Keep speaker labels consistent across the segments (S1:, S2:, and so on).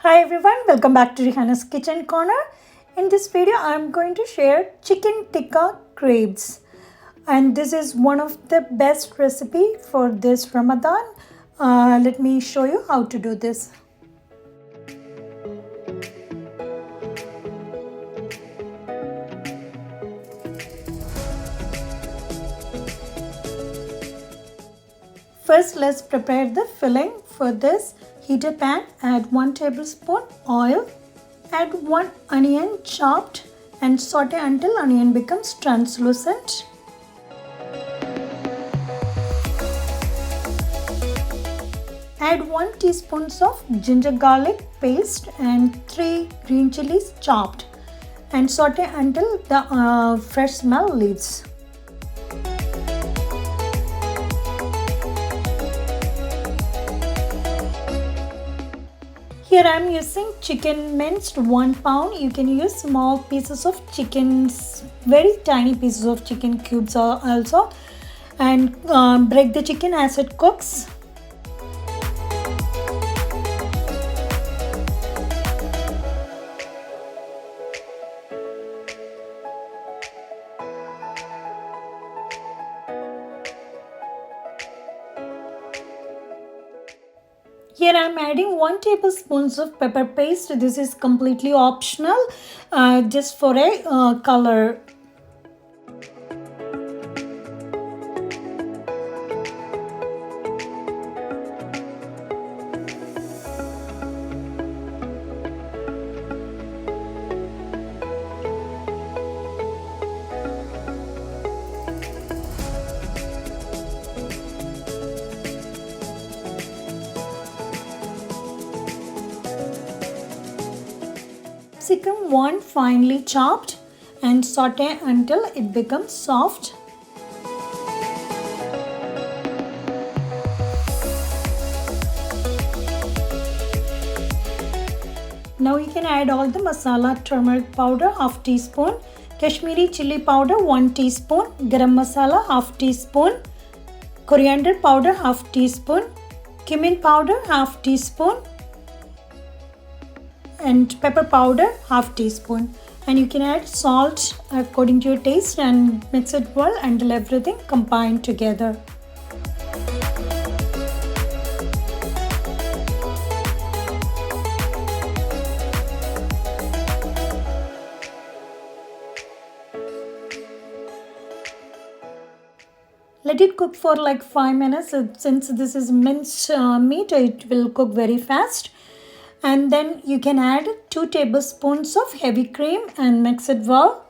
S1: Hi everyone, welcome back to Rihanna's Kitchen Corner. In this video, I'm going to share chicken tikka crepes, and this is one of the best recipe for this Ramadan. Let me show you how to do this. First, let's prepare the filling. For this, heat a pan, add 1 tablespoon oil, add 1 onion chopped and saute until onion becomes translucent. Add 1 teaspoon of ginger garlic paste and 3 green chilies chopped and saute until the fresh smell leaves. Here I am using chicken minced 1 pound. You can use small pieces of chickens, very tiny pieces of chicken cubes also, and break the chicken as it cooks. Here I am adding 1 tablespoon of pepper paste. This is completely optional, just for a color. Capsicum 1 finely chopped and saute until it becomes soft. Now you can add all the masala: turmeric powder half teaspoon, Kashmiri chili powder 1 teaspoon, garam masala half teaspoon, coriander powder half teaspoon, cumin powder half teaspoon, and pepper powder half teaspoon, and you can add salt according to your taste and mix it well until everything combined together. Let it cook for like 5 minutes. Since this is minced meat, it will cook very fast. And then you can add 2 tablespoons of heavy cream and mix it well.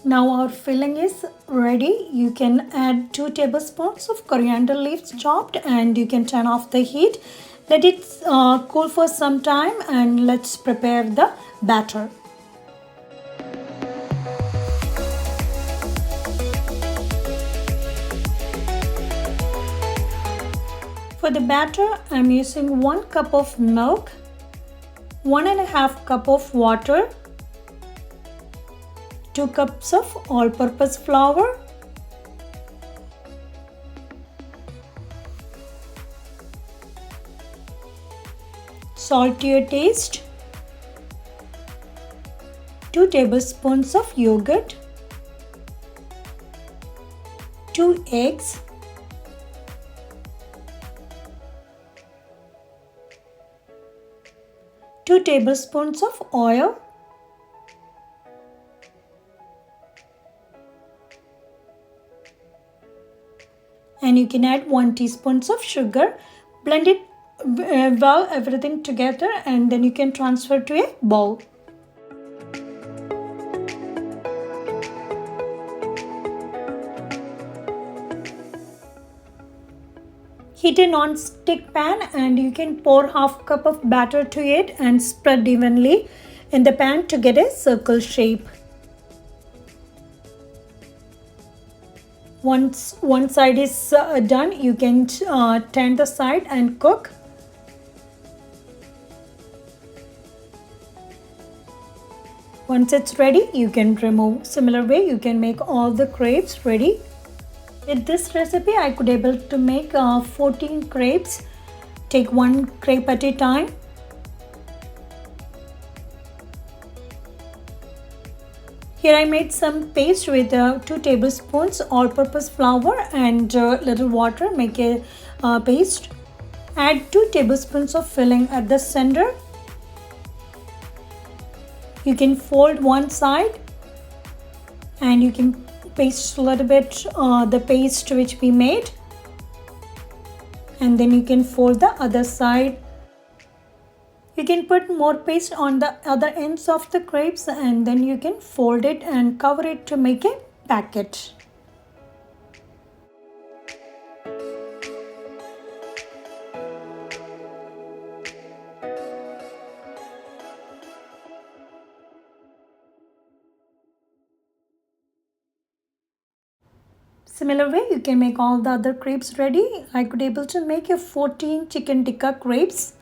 S1: Now our filling is ready. You can add 2 tablespoons of coriander leaves chopped, and you can turn off the heat. Let it cool for some time, and let's prepare the batter. For the batter, I am using 1 cup of milk, 1½ cup of water, 2 cups of all-purpose flour, salt to your taste, 2 tablespoons of yogurt, 2 eggs, two tablespoons of oil, and you can add 1 teaspoon of sugar. Blend it well, everything together, and then you can transfer to a bowl. Heat a non-stick pan and you can pour half cup of batter to it and spread evenly in the pan to get a circle shape. Once one side is done, you can turn the side and cook. Once it's ready, you can remove. Similar way, you can make all the crepes ready. With this recipe, I could able to make 14 crepes. Take one crepe at a time. Here I made some paste with 2 tablespoons all-purpose flour and little water. Make a paste. Add 2 tablespoons of filling at the center. You can fold one side and you can paste a little bit the paste which we made, and then you can fold the other side. You can put more paste on the other ends of the crepes and then you can fold it and cover it to make a packet. Similar way, you can make all the other crepes ready. I could able to make a 14 chicken tikka crepes.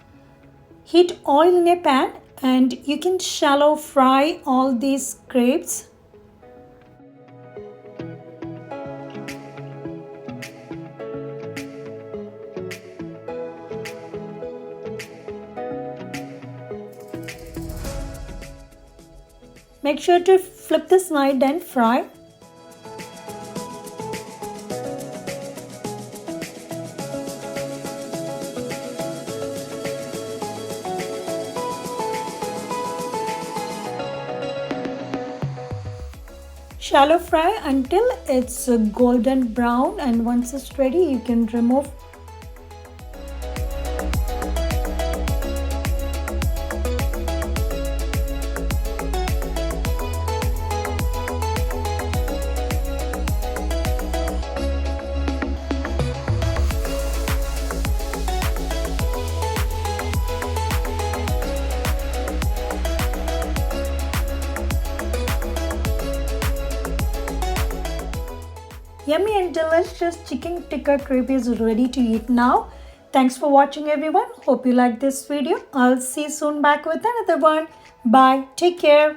S1: Heat oil in a pan and you can shallow fry all these crepes. Make sure to flip the side and fry. Shallow fry until it's golden brown, and once it's ready you can remove. Yummy and delicious chicken tikka crepe is ready to eat now. Thanks for watching everyone. Hope you liked this video. I'll see you soon back with another one. Bye. Take care.